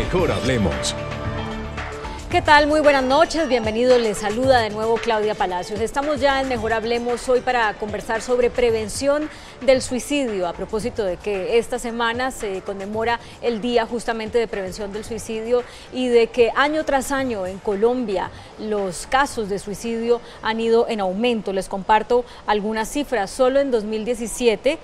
Mejor Hablemos. ¿Qué tal? Muy buenas noches, bienvenidos, les saluda de nuevo Claudia Palacios. Estamos ya en Mejor Hablemos hoy para conversar sobre prevención del suicidio, a propósito de que esta semana se conmemora el Día justamente de Prevención del Suicidio y de que año tras año en Colombia los casos de suicidio han ido en aumento. Les comparto algunas cifras. Solo en 2017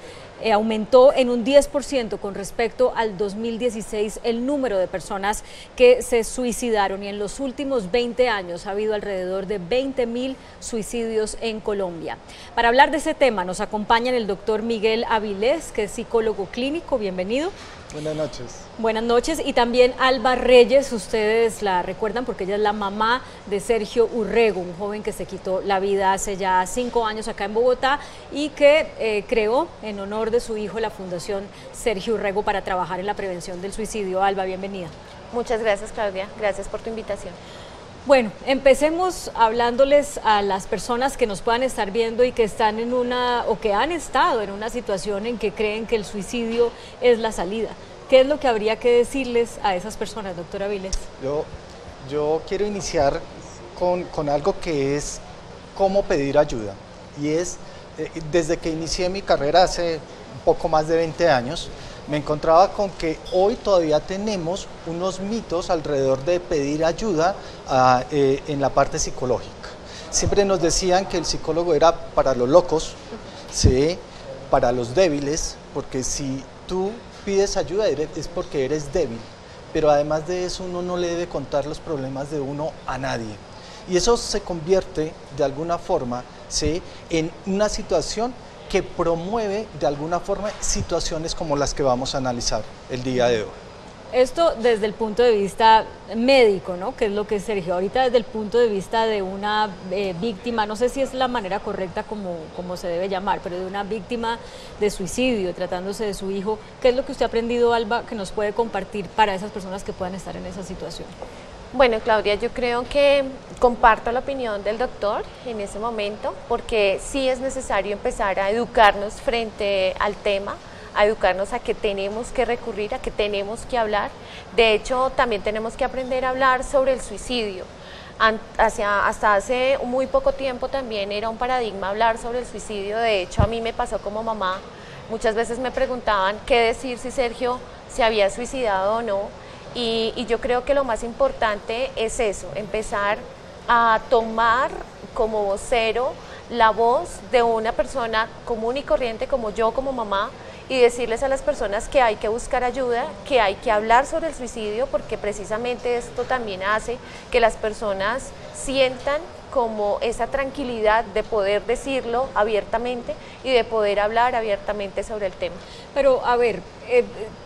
aumentó en un 10% con respecto al 2016 el número de personas que se suicidaron, y en los últimos 20 años ha habido alrededor de 20.000 suicidios en Colombia. Para hablar de ese tema nos acompaña el doctor Miguel Avilés, que es psicólogo clínico. Bienvenido. Buenas noches. Buenas noches. Y también Alba Reyes, ustedes la recuerdan porque ella es la mamá de Sergio Urrego, un joven que se quitó la vida hace ya 5 años acá en Bogotá y que creó en honor de su hijo la Fundación Sergio Urrego para trabajar en la prevención del suicidio. Alba, bienvenida. Muchas gracias, Claudia. Gracias por tu invitación. Bueno, empecemos hablándoles a las personas que nos puedan estar viendo y que están en una, o que han estado en una situación en que creen que el suicidio es la salida. ¿Qué es lo que habría que decirles a esas personas, doctora Avilés? Yo quiero iniciar con algo que es cómo pedir ayuda. Y es, desde que inicié mi carrera hace un poco más de 20 años, me encontraba con que hoy todavía tenemos unos mitos alrededor de pedir ayuda en la parte psicológica. Siempre nos decían que el psicólogo era para los locos, ¿sí? Para los débiles, porque si tú pides ayuda es porque eres débil, pero además de eso uno no le debe contar los problemas de uno a nadie. Y eso se convierte de alguna forma, ¿sí?, en una situación que promueve de alguna forma situaciones como las que vamos a analizar el día de hoy. Esto desde el punto de vista médico, ¿no? Que es lo que es Sergio. Ahorita desde el punto de vista de una víctima, no sé si es la manera correcta como se debe llamar, pero de una víctima de suicidio, tratándose de su hijo, ¿qué es lo que usted ha aprendido, Alba, que nos puede compartir para esas personas que puedan estar en esa situación? Bueno, Claudia, yo creo que comparto la opinión del doctor en ese momento, porque sí es necesario empezar a educarnos frente al tema, a educarnos a que tenemos que recurrir, a que tenemos que hablar. De hecho, también tenemos que aprender a hablar sobre el suicidio. Hasta hace muy poco tiempo también era un paradigma hablar sobre el suicidio. De hecho, a mí me pasó como mamá. Muchas veces me preguntaban qué decir si Sergio se había suicidado o no. Y yo creo que lo más importante es eso, empezar a tomar como vocero la voz de una persona común y corriente como yo, como mamá, y decirles a las personas que hay que buscar ayuda, que hay que hablar sobre el suicidio, porque precisamente esto también hace que las personas sientan como esa tranquilidad de poder decirlo abiertamente y de poder hablar abiertamente sobre el tema. Pero a ver,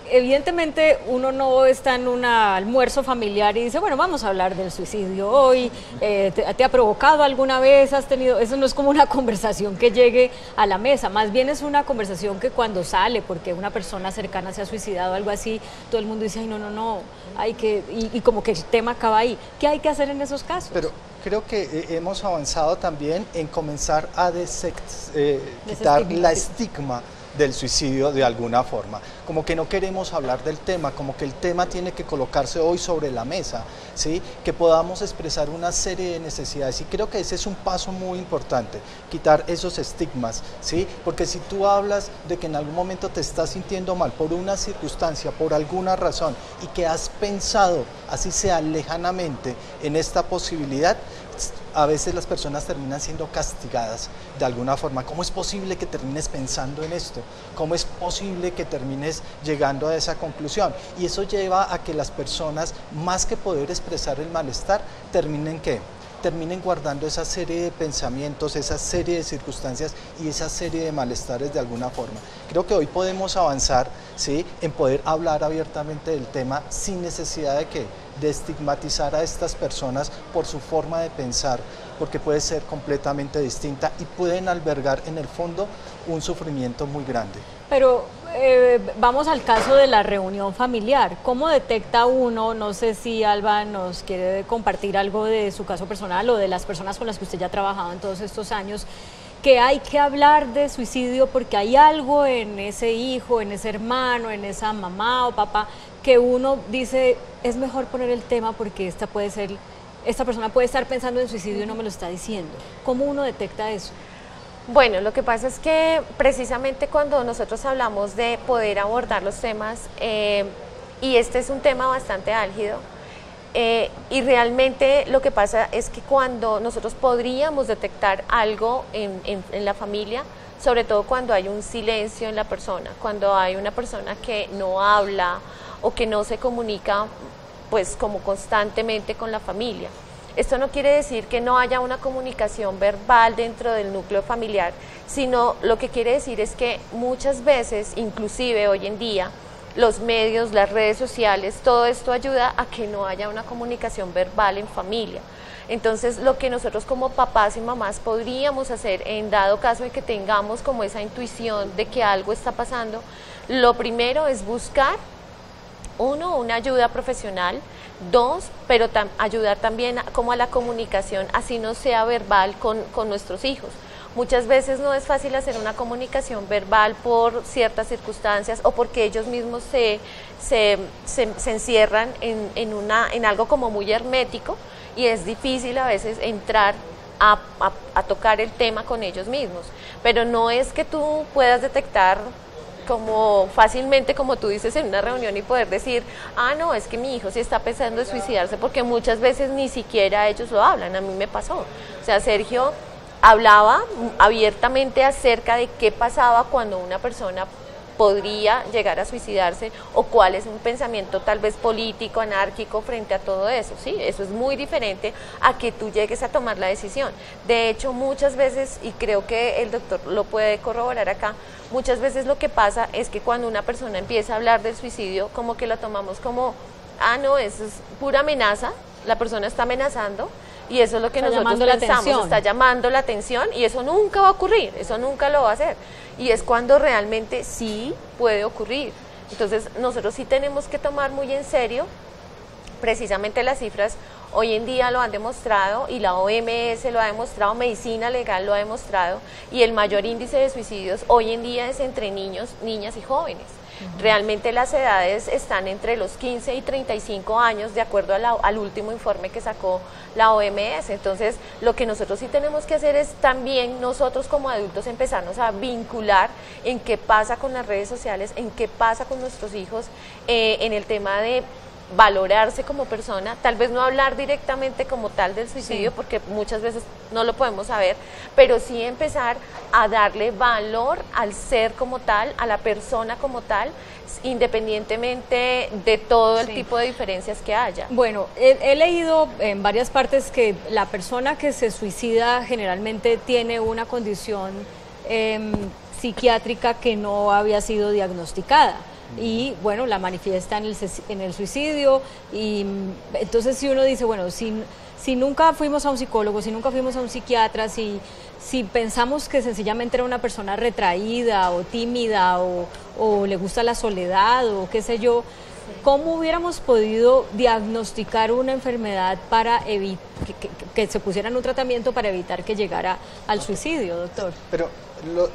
evidentemente uno no está en un almuerzo familiar y dice, bueno, vamos a hablar del suicidio hoy, ¿te ha provocado alguna vez? ¿Has tenido? Eso no es como una conversación que llegue a la mesa, más bien es una conversación que cuando sale, porque una persona cercana se ha suicidado, algo así, todo el mundo dice, ay, no, hay que, y como que el tema acaba ahí. ¿Qué hay que hacer en esos casos? Pero creo que hemos avanzado también en comenzar a quitar la estigma del suicidio de alguna forma, como que no queremos hablar del tema, como que el tema tiene que colocarse hoy sobre la mesa, ¿sí? Que podamos expresar una serie de necesidades, y creo que ese es un paso muy importante, quitar esos estigmas, ¿sí? Porque si tú hablas de que en algún momento te estás sintiendo mal por una circunstancia, por alguna razón, y que has pensado, así sea lejanamente, en esta posibilidad, a veces las personas terminan siendo castigadas de alguna forma. ¿Cómo es posible que termines pensando en esto? ¿Cómo es posible que termines llegando a esa conclusión? Y eso lleva a que las personas, más que poder expresar el malestar, terminen guardando esa serie de pensamientos, esa serie de circunstancias y esa serie de malestares de alguna forma. Creo que hoy podemos avanzar, ¿sí?, en poder hablar abiertamente del tema sin necesidad de estigmatizar a estas personas por su forma de pensar, porque puede ser completamente distinta y pueden albergar en el fondo un sufrimiento muy grande. Pero vamos al caso de la reunión familiar. ¿Cómo detecta uno? No sé si Alba nos quiere compartir algo de su caso personal o de las personas con las que usted ya ha trabajado en todos estos años, que hay que hablar de suicidio porque hay algo en ese hijo, en ese hermano, en esa mamá o papá que uno dice, es mejor poner el tema porque esta persona puede estar pensando en suicidio y no me lo está diciendo? ¿Cómo uno detecta eso? Bueno, lo que pasa es que precisamente cuando nosotros hablamos de poder abordar los temas, y este es un tema bastante álgido, y realmente lo que pasa es que cuando nosotros podríamos detectar algo en la familia, sobre todo cuando hay un silencio en la persona, cuando hay una persona que no habla o que no se comunica pues como constantemente con la familia. Esto no quiere decir que no haya una comunicación verbal dentro del núcleo familiar, sino lo que quiere decir es que muchas veces, inclusive hoy en día, los medios, las redes sociales, todo esto ayuda a que no haya una comunicación verbal en familia. Entonces, lo que nosotros como papás y mamás podríamos hacer en dado caso de que tengamos como esa intuición de que algo está pasando, lo primero es buscar, uno, una ayuda profesional, dos, pero ayudar también como a la comunicación, así no sea verbal, con nuestros hijos. Muchas veces no es fácil hacer una comunicación verbal por ciertas circunstancias o porque ellos mismos se encierran en algo como muy hermético, y es difícil a veces entrar a tocar el tema con ellos mismos. Pero no es que tú puedas detectar como fácilmente, como tú dices, en una reunión y poder decir, ah, no, es que mi hijo sí está pensando en suicidarse, porque muchas veces ni siquiera ellos lo hablan. A mí me pasó. O sea, Sergio hablaba abiertamente acerca de qué pasaba cuando una persona podría llegar a suicidarse o cuál es un pensamiento tal vez político, anárquico frente a todo eso, ¿sí? Eso es muy diferente a que tú llegues a tomar la decisión. De hecho, muchas veces, y creo que el doctor lo puede corroborar acá, muchas veces lo que pasa es que cuando una persona empieza a hablar del suicidio, como que lo tomamos como, ah, no, eso es pura amenaza, la persona está amenazando, y eso es lo que nosotros pensamos, está llamando la atención, y eso nunca va a ocurrir, eso nunca lo va a hacer, y es cuando realmente sí puede ocurrir. Entonces nosotros sí tenemos que tomar muy en serio, precisamente las cifras hoy en día lo han demostrado, y la OMS lo ha demostrado, medicina legal lo ha demostrado, y el mayor índice de suicidios hoy en día es entre niños, niñas y jóvenes. Realmente las edades están entre los 15 y 35 años, de acuerdo al último informe que sacó la OMS. Entonces, lo que nosotros sí tenemos que hacer es también nosotros como adultos empezarnos a vincular en qué pasa con las redes sociales, en qué pasa con nuestros hijos, en el tema de valorarse como persona, tal vez no hablar directamente como tal del suicidio, sí, porque muchas veces no lo podemos saber, pero sí empezar a darle valor al ser como tal, a la persona como tal, independientemente de todo el tipo de diferencias que haya. Bueno, he leído en varias partes que la persona que se suicida generalmente tiene una condición psiquiátrica que no había sido diagnosticada. Y bueno, la manifiesta en el suicidio, y entonces si uno dice, bueno, si nunca fuimos a un psicólogo, si nunca fuimos a un psiquiatra, si pensamos que sencillamente era una persona retraída o tímida o le gusta la soledad o qué sé yo, ¿cómo hubiéramos podido diagnosticar una enfermedad para evitar que se pusiera en un tratamiento para evitar que llegara al suicidio, doctor? Pero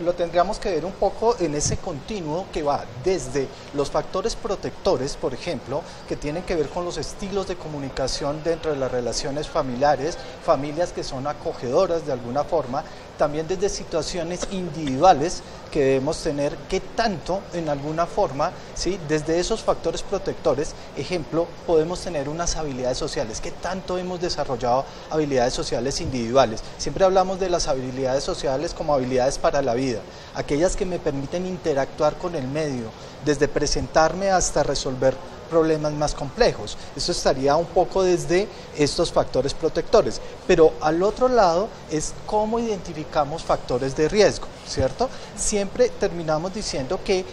lo tendríamos que ver un poco en ese continuo que va desde los factores protectores, por ejemplo, que tienen que ver con los estilos de comunicación dentro de las relaciones familiares, familias que son acogedoras de alguna forma, también desde situaciones individuales que debemos tener, que tanto en alguna forma, ¿sí?, desde esos factores protectores, ejemplo, podemos tener unas habilidades sociales, que tanto hemos desarrollado habilidades sociales individuales. Siempre hablamos de las habilidades sociales como habilidades para la vida, aquellas que me permiten interactuar con el medio, desde presentarme hasta resolver problemas más complejos. Eso estaría un poco desde estos factores protectores, pero al otro lado es cómo identificamos factores de riesgo, ¿cierto? Siempre terminamos diciendo que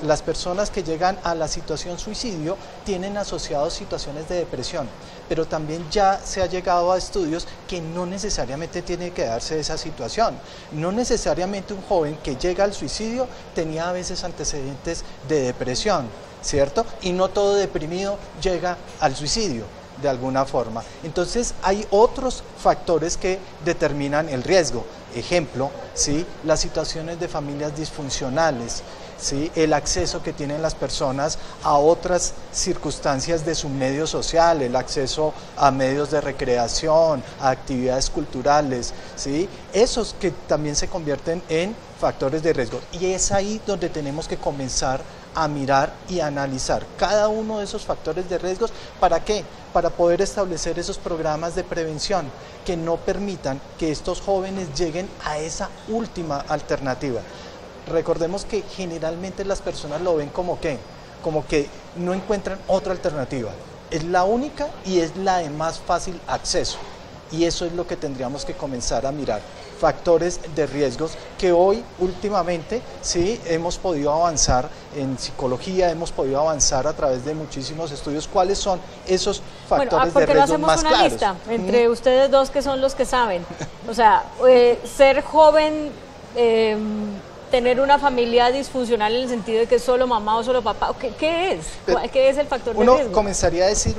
las personas que llegan a la situación suicidio tienen asociados situaciones de depresión, pero también ya se ha llegado a estudios que no necesariamente tiene que darse esa situación. No necesariamente un joven que llega al suicidio tenía a veces antecedentes de depresión, ¿cierto? Y no todo deprimido llega al suicidio de alguna forma. Entonces hay otros factores que determinan el riesgo. Ejemplo, ¿sí?, las situaciones de familias disfuncionales, ¿sí? El acceso que tienen las personas a otras circunstancias de su medio social, el acceso a medios de recreación, a actividades culturales, ¿sí? Esos que también se convierten en factores de riesgo. Y es ahí donde tenemos que comenzar a mirar y analizar cada uno de esos factores de riesgos. ¿Para qué? Para poder establecer esos programas de prevención que no permitan que estos jóvenes lleguen a esa última alternativa. Recordemos que generalmente las personas lo ven como que no encuentran otra alternativa. Es la única y es la de más fácil acceso. Y eso es lo que tendríamos que comenzar a mirar. Factores de riesgos que hoy últimamente sí hemos podido avanzar en psicología, hemos podido avanzar a través de muchísimos estudios. ¿Cuáles son esos factores de riesgos más claros? ¿Por qué no hacemos una lista entre ustedes dos que son los que saben? O sea, ser joven, tener una familia disfuncional en el sentido de que es solo mamá o solo papá, ¿qué es? ¿Qué es el factor de riesgo? Uno comenzaría a decir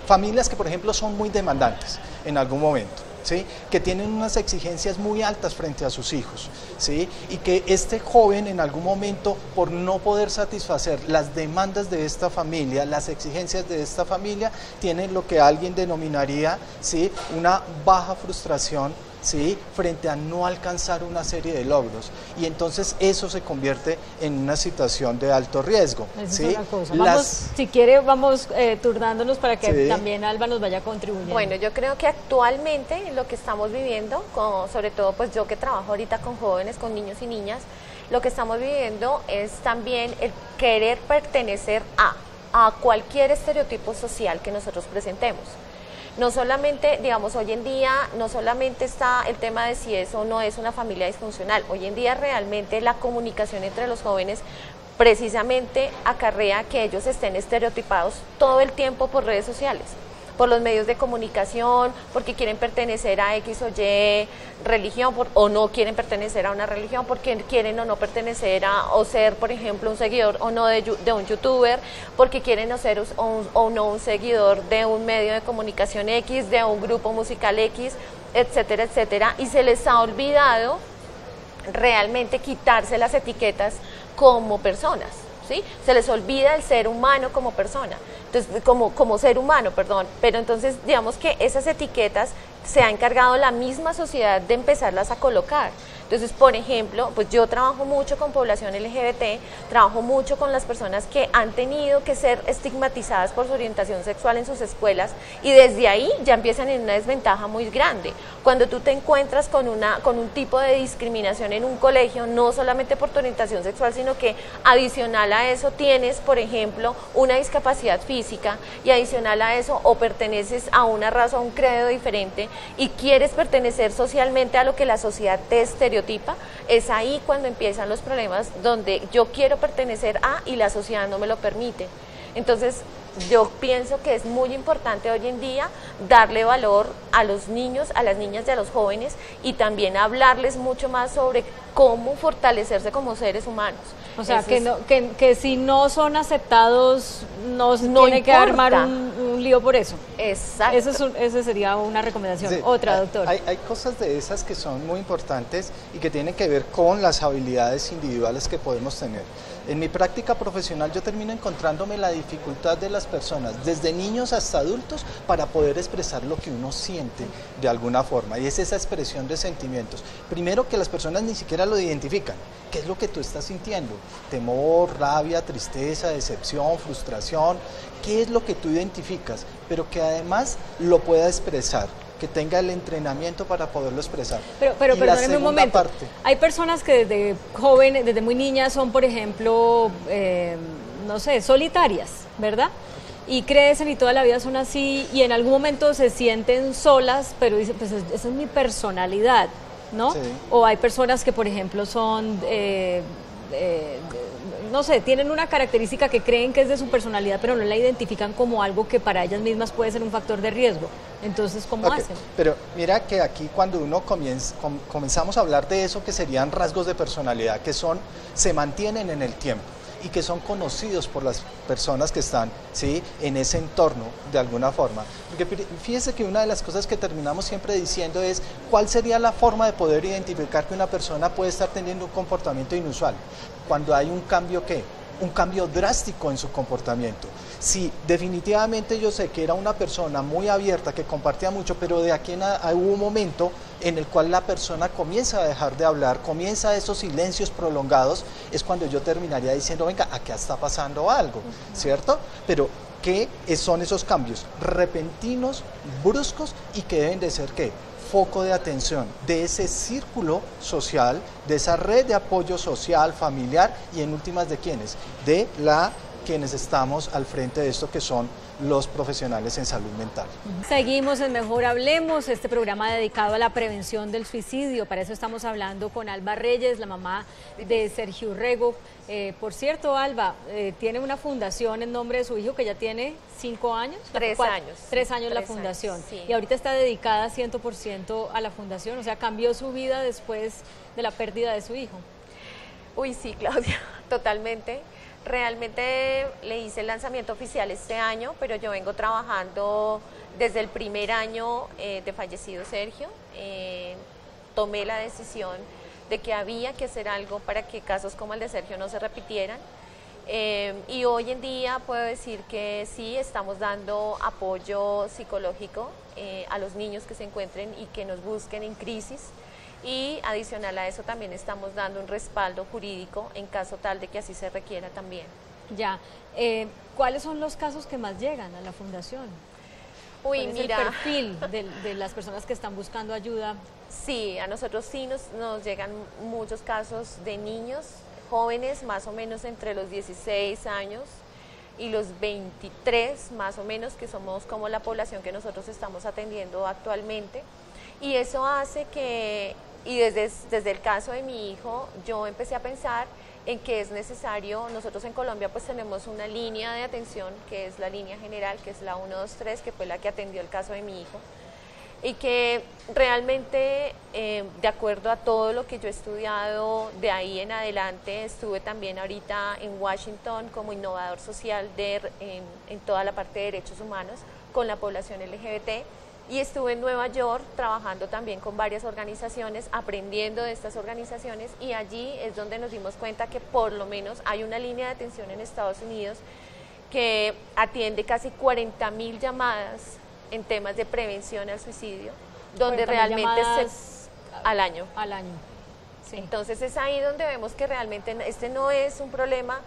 familias que por ejemplo son muy demandantes en algún momento, ¿sí? Que tienen unas exigencias muy altas frente a sus hijos, ¿sí? Y que este joven en algún momento, por no poder satisfacer las demandas de esta familia, las exigencias de esta familia, tiene lo que alguien denominaría, ¿sí? Una baja frustración, ¿sí? Frente a no alcanzar una serie de logros, y entonces eso se convierte en una situación de alto riesgo. ¿Sí? Es una cosa. Si quiere vamos turnándonos para que también Alba nos vaya contribuyendo. Bueno, yo creo que actualmente lo que estamos viviendo, sobre todo pues yo que trabajo ahorita con jóvenes, con niños y niñas, lo que estamos viviendo es también el querer pertenecer a cualquier estereotipo social que nosotros presentemos. No solamente, digamos, hoy en día, no solamente está el tema de si es o no es una familia disfuncional. Hoy en día realmente la comunicación entre los jóvenes precisamente acarrea que ellos estén estereotipados todo el tiempo por redes sociales, por los medios de comunicación, porque quieren pertenecer a X o Y religión, o no quieren pertenecer a una religión, porque quieren o no pertenecer o ser, por ejemplo, un seguidor o no de un youtuber, porque quieren o ser o no un seguidor de un medio de comunicación X, de un grupo musical X, etcétera, etcétera, y se les ha olvidado realmente quitarse las etiquetas como personas, ¿sí? Se les olvida el ser humano como persona. Entonces, como ser humano, perdón, pero entonces digamos que esas etiquetas se ha encargado la misma sociedad de empezarlas a colocar. Entonces, por ejemplo, pues yo trabajo mucho con población LGBT, trabajo mucho con las personas que han tenido que ser estigmatizadas por su orientación sexual en sus escuelas, y desde ahí ya empiezan en una desventaja muy grande. Cuando tú te encuentras con un tipo de discriminación en un colegio, no solamente por tu orientación sexual, sino que adicional a eso tienes, por ejemplo, una discapacidad física, y adicional a eso o perteneces a una raza o un credo diferente y quieres pertenecer socialmente a lo que la sociedad te estereotipa, es ahí cuando empiezan los problemas, donde yo quiero pertenecer a y la sociedad no me lo permite. Entonces yo pienso que es muy importante hoy en día darle valor a los niños, a las niñas y a los jóvenes, y también hablarles mucho más sobre cómo fortalecerse como seres humanos. O sea, que si no son aceptados no tiene que armar un lío por eso. Exacto. Esa sería una recomendación. Sí. Otra, doctor. Hay cosas de esas que son muy importantes y que tienen que ver con las habilidades individuales que podemos tener. En mi práctica profesional yo termino encontrándome la dificultad de las personas, desde niños hasta adultos, para poder expresar lo que uno siente de alguna forma, y es esa expresión de sentimientos. Primero, que las personas ni siquiera lo identifican. ¿Qué es lo que tú estás sintiendo? Temor, rabia, tristeza, decepción, frustración. ¿Qué es lo que tú identificas? Pero que además lo pueda expresar, que tenga el entrenamiento para poderlo expresar. Pero perdóneme un momento, hay personas que desde jóvenes, desde muy niñas son, por ejemplo, no sé, solitarias, ¿verdad? Y crecen y toda la vida son así, y en algún momento se sienten solas, pero dicen, pues esa es mi personalidad, ¿no? Sí. O hay personas que, por ejemplo, son... no sé, tienen una característica que creen que es de su personalidad, pero no la identifican como algo que para ellas mismas puede ser un factor de riesgo. Entonces, ¿cómo hacen? Pero mira que aquí cuando uno comenzamos a hablar de eso, que serían rasgos de personalidad, que se mantienen en el tiempo y que son conocidos por las personas que están, ¿sí?, en ese entorno de alguna forma. Porque fíjese que una de las cosas que terminamos siempre diciendo es cuál sería la forma de poder identificar que una persona puede estar teniendo un comportamiento inusual. Cuando hay un cambio, ¿qué? Un cambio drástico en su comportamiento. Si definitivamente yo sé que era una persona muy abierta, que compartía mucho, pero de aquí hubo un momento en el cual la persona comienza a dejar de hablar, comienza esos silencios prolongados, es cuando yo terminaría diciendo, venga, acá está pasando algo, ¿cierto? Pero ¿qué son esos cambios? Repentinos, bruscos y que deben de ser, ¿qué? Foco de atención de ese círculo social, de esa red de apoyo social, familiar y en últimas de quiénes, de quienes estamos al frente de esto que son los profesionales en salud mental. Seguimos en Mejor Hablemos, este programa dedicado a la prevención del suicidio. Para eso estamos hablando con Alba Reyes, la mamá de Sergio Urrego. Por cierto, Alba, tiene una fundación en nombre de su hijo que ya tiene 5 años. 3 años. 3 años la fundación. Años, sí. Y ahorita está dedicada 100% a la fundación, o sea, cambió su vida después de la pérdida de su hijo. Uy, sí, Claudia, totalmente. Realmente le hice el lanzamiento oficial este año, pero yo vengo trabajando desde el primer año de fallecido Sergio. Tomé la decisión de que había que hacer algo para que casos como el de Sergio no se repitieran. Y hoy en día puedo decir que sí, estamos dando apoyo psicológico a los niños que se encuentren y que nos busquen en crisis. Y adicional a eso también estamos dando un respaldo jurídico en caso tal de que así se requiera también. Ya, ¿cuáles son los casos que más llegan a la fundación? Uy, ¿Cuál es mira, el perfil de las personas que están buscando ayuda? Sí, a nosotros sí nos llegan muchos casos de niños, jóvenes más o menos entre los 16 años y los 23 más o menos, que somos como la población que nosotros estamos atendiendo actualmente. Y eso hace que, y desde el caso de mi hijo, yo empecé a pensar en que es necesario, nosotros en Colombia pues tenemos una línea de atención que es la línea general, que es la 123, que fue la que atendió el caso de mi hijo, y que realmente de acuerdo a todo lo que yo he estudiado de ahí en adelante, estuve también ahorita en Washington como innovador social en toda la parte de derechos humanos con la población LGBT, y estuve en Nueva York trabajando también con varias organizaciones, aprendiendo de estas organizaciones, y allí es donde nos dimos cuenta que por lo menos hay una línea de atención en Estados Unidos que atiende casi 40.000 llamadas en temas de prevención al suicidio, donde realmente al año. Al año. Sí. Entonces es ahí donde vemos que realmente este no es un problema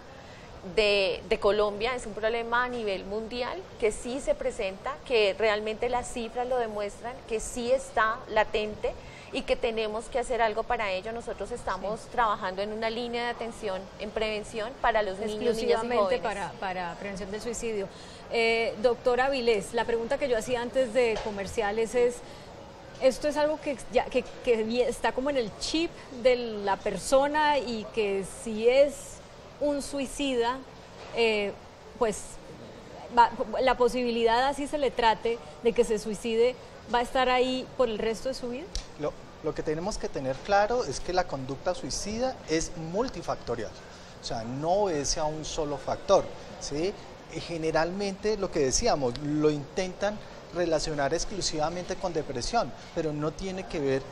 de Colombia, es un problema a nivel mundial que sí se presenta, que realmente las cifras lo demuestran, que sí está latente y que tenemos que hacer algo para ello. Nosotros estamos trabajando en una línea de atención en prevención para los niños, niñas y jóvenes. Para prevención del suicidio. Doctora Vilés, la pregunta que yo hacía antes de comerciales es, ¿esto es algo que está como en el chip de la persona y que si es un suicida, pues la posibilidad, así se le trate, de que se suicide, va a estar ahí por el resto de su vida? Lo que tenemos que tener claro es que la conducta suicida es multifactorial, o sea, no obedece a un solo factor, ¿sí? Generalmente, lo que decíamos, lo intentan relacionar exclusivamente con depresión, pero no tiene que ver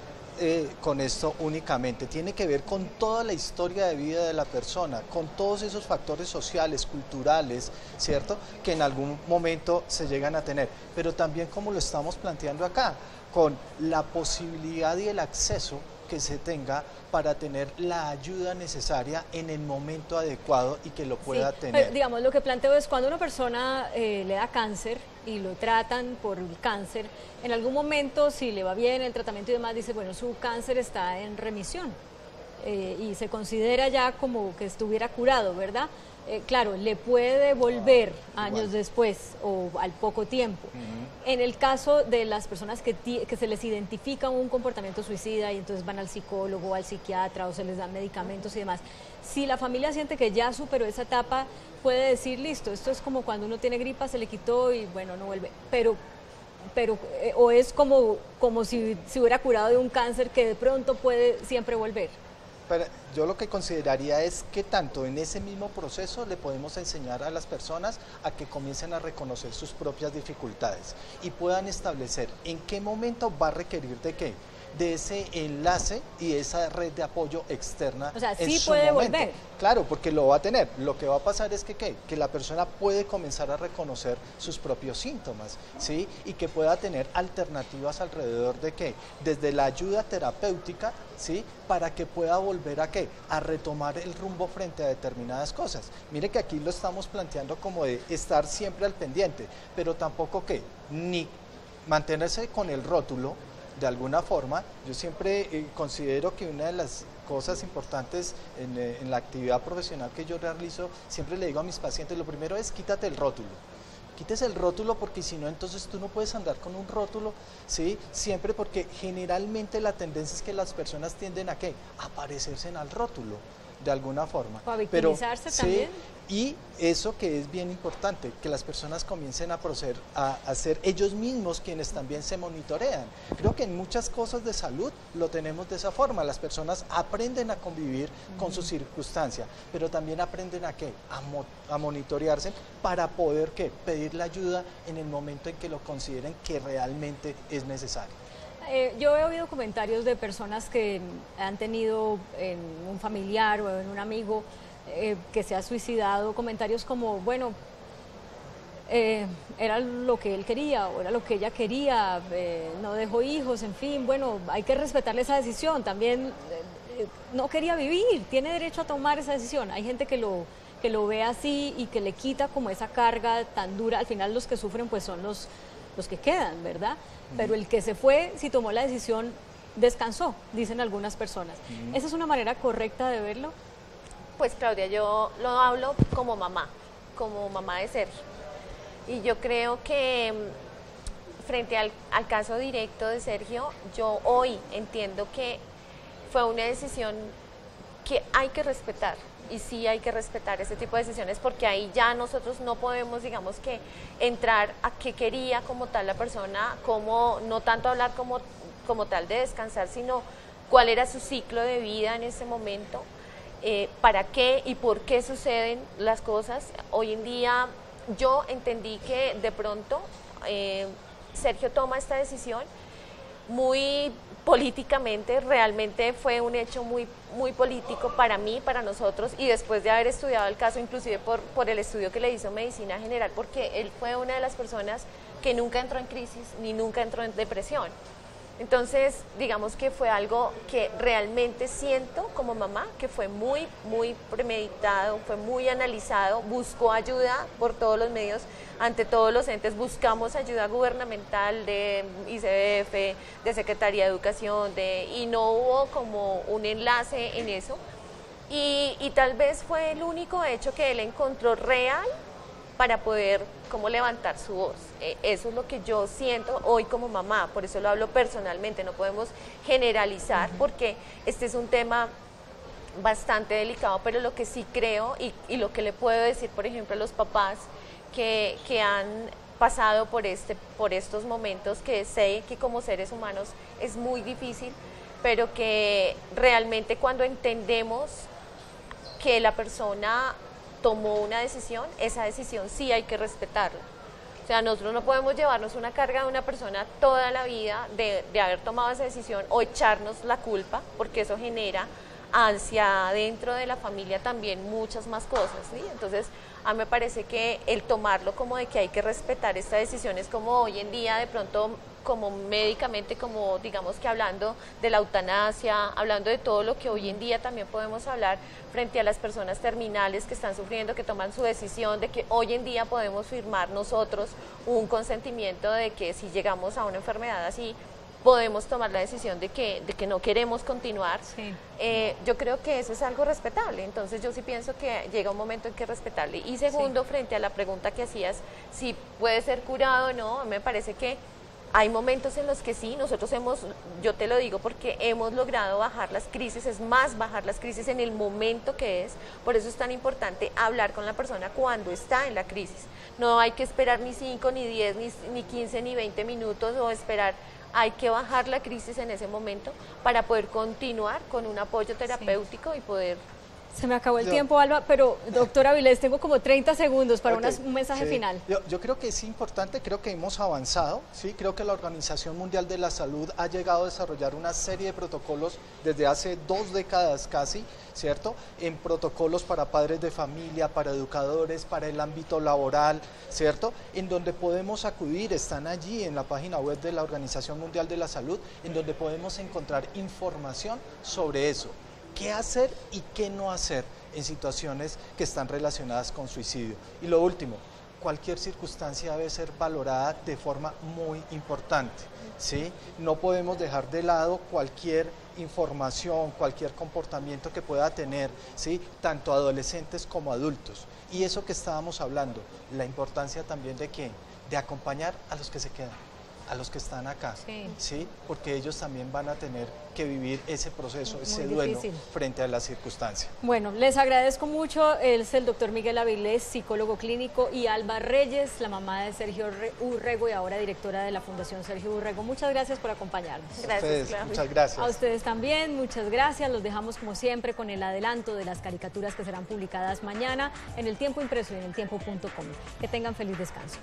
con esto únicamente, tiene que ver con toda la historia de vida de la persona, con todos esos factores sociales, culturales, ¿cierto?, que en algún momento se llegan a tener, pero también, como lo estamos planteando acá, con la posibilidad y el acceso que se tenga para tener la ayuda necesaria en el momento adecuado y que lo pueda tener. Pero, digamos, lo que planteo es cuando una persona le da cáncer y lo tratan por el cáncer, en algún momento, si le va bien el tratamiento y demás, dice, bueno, su cáncer está en remisión y se considera ya como que estuviera curado, ¿verdad? Claro, le puede volver años después o al poco tiempo. En el caso de las personas que se les identifica un comportamiento suicida y entonces van al psicólogo, al psiquiatra o se les dan medicamentos y demás, si la familia siente que ya superó esa etapa, puede decir, listo, esto es como cuando uno tiene gripa, se le quitó y bueno, no vuelve, pero o es como si se hubiera curado de un cáncer que de pronto puede siempre volver. yo lo que consideraría es que tanto en ese mismo proceso le podemos enseñar a las personas a que comiencen a reconocer sus propias dificultades y puedan establecer en qué momento va a requerir de qué, de ese enlace y esa red de apoyo externa. O sea, en sí su puede momento. volver. Claro, porque lo va a tener. Lo que va a pasar es que la persona puede comenzar a reconocer sus propios síntomas, ¿sí? Y que pueda tener alternativas alrededor de qué, desde la ayuda terapéutica, ¿sí? Para que pueda volver a qué, a retomar el rumbo frente a determinadas cosas. Mire que aquí lo estamos planteando como de estar siempre al pendiente, pero tampoco que ni mantenerse con el rótulo. De alguna forma, yo siempre considero que una de las cosas importantes en la actividad profesional que yo realizo, siempre le digo a mis pacientes, lo primero es quítate el rótulo. Quítese el rótulo porque si no, entonces tú no puedes andar con un rótulo, ¿sí? Siempre porque generalmente la tendencia es que las personas tienden a ¿qué? A parecerse al rótulo, de alguna forma. O a victimizarse también. Y eso que es bien importante, que las personas comiencen a proceder a ser ellos mismos quienes también se monitorean. Creo que en muchas cosas de salud lo tenemos de esa forma, las personas aprenden a convivir con su circunstancia, pero también aprenden a ¿qué? A monitorearse para poder ¿qué? Pedir la ayuda en el momento en que lo consideren que realmente es necesario. Yo he oído comentarios de personas que han tenido en un familiar o en un amigo que se ha suicidado, comentarios como, bueno, era lo que él quería o era lo que ella quería, no dejó hijos, en fin, bueno, hay que respetarle esa decisión, también no quería vivir, tiene derecho a tomar esa decisión. Hay gente que lo ve así y que le quita como esa carga tan dura, al final los que sufren pues son los que quedan, ¿verdad? Pero el que se fue, si tomó la decisión, descansó, dicen algunas personas. ¿Esa es una manera correcta de verlo? Pues Claudia, yo lo hablo como mamá de Sergio. Y yo creo que frente al caso directo de Sergio, yo hoy entiendo que fue una decisión que hay que respetar. Y sí hay que respetar ese tipo de decisiones porque ahí ya nosotros no podemos, digamos que, entrar a qué quería como tal la persona, como no tanto hablar como tal de descansar, sino cuál era su ciclo de vida en ese momento, para qué y por qué suceden las cosas. Hoy en día yo entendí que de pronto Sergio toma esta decisión muy políticamente, realmente fue un hecho muy político para mí, para nosotros, y después de haber estudiado el caso, inclusive por el estudio que le hizo Medicina General, porque él fue una de las personas que nunca entró en crisis ni nunca entró en depresión. Entonces, digamos que fue algo que realmente siento como mamá, que fue muy premeditado, fue muy analizado, buscó ayuda por todos los medios, ante todos los entes, buscamos ayuda gubernamental de ICBF, de Secretaría de Educación, y no hubo como un enlace en eso. Y tal vez fue el único hecho que él encontró real para poder como levantar su voz. Eso es lo que yo siento hoy como mamá, por eso lo hablo personalmente, no podemos generalizar porque este es un tema bastante delicado, pero lo que sí creo y lo que le puedo decir, por ejemplo, a los papás que han pasado por estos momentos, que sé que como seres humanos es muy difícil, pero que realmente cuando entendemos que la persona tomó una decisión, esa decisión sí hay que respetarla. O sea, nosotros no podemos llevarnos una carga de una persona toda la vida de haber tomado esa decisión o echarnos la culpa, porque eso genera hacia dentro de la familia también muchas más cosas, ¿sí? Entonces, a mí me parece que el tomarlo como de que hay que respetar esta decisión es como hoy en día de pronto como médicamente, como digamos que hablando de la eutanasia, hablando de todo lo que hoy en día también podemos hablar frente a las personas terminales que están sufriendo, que toman su decisión, de que hoy en día podemos firmar nosotros un consentimiento de que si llegamos a una enfermedad así, podemos tomar la decisión de que no queremos continuar. Sí. Yo creo que eso es algo respetable, entonces yo sí pienso que llega un momento en que es respetable. Y segundo, sí, frente a la pregunta que hacías, si puede ser curado o no, me parece que hay momentos en los que sí, nosotros yo te lo digo porque hemos logrado bajar las crisis, es más bajar las crisis en el momento que es, por eso es tan importante hablar con la persona cuando está en la crisis. No hay que esperar ni 5, ni 10, ni 15, ni 20 minutos o esperar hay que bajar la crisis en ese momento para poder continuar con un apoyo terapéutico y poder... Se me acabó el tiempo, Alba, pero doctora Avilés, tengo como 30 segundos para un mensaje final. Yo creo que es importante, creo que hemos avanzado, ¿sí? Creo que la Organización Mundial de la Salud ha llegado a desarrollar una serie de protocolos desde hace 2 décadas casi, ¿cierto? En protocolos para padres de familia, para educadores, para el ámbito laboral, ¿cierto? En donde podemos acudir, están allí en la página web de la Organización Mundial de la Salud, en donde podemos encontrar información sobre eso. ¿Qué hacer y qué no hacer en situaciones que están relacionadas con suicidio? Y lo último, cualquier circunstancia debe ser valorada de forma muy importante, ¿sí? No podemos dejar de lado cualquier información, cualquier comportamiento que pueda tener, ¿sí? Tanto adolescentes como adultos. Y eso que estábamos hablando, la importancia también de ¿qué? De acompañar a los que se quedan, a los que están acá, ¿sí? Porque ellos también van a tener que vivir ese proceso, ese duelo frente a la circunstancia. Bueno, les agradezco mucho. Él es el doctor Miguel Avilés, psicólogo clínico, y Alba Reyes, la mamá de Sergio Urrego y ahora directora de la Fundación Sergio Urrego. Muchas gracias por acompañarnos. Gracias, muchas gracias. A ustedes también, muchas gracias. Los dejamos como siempre con el adelanto de las caricaturas que serán publicadas mañana en El Tiempo Impreso y en eltiempo.com. Que tengan feliz descanso.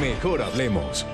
Mejor hablemos.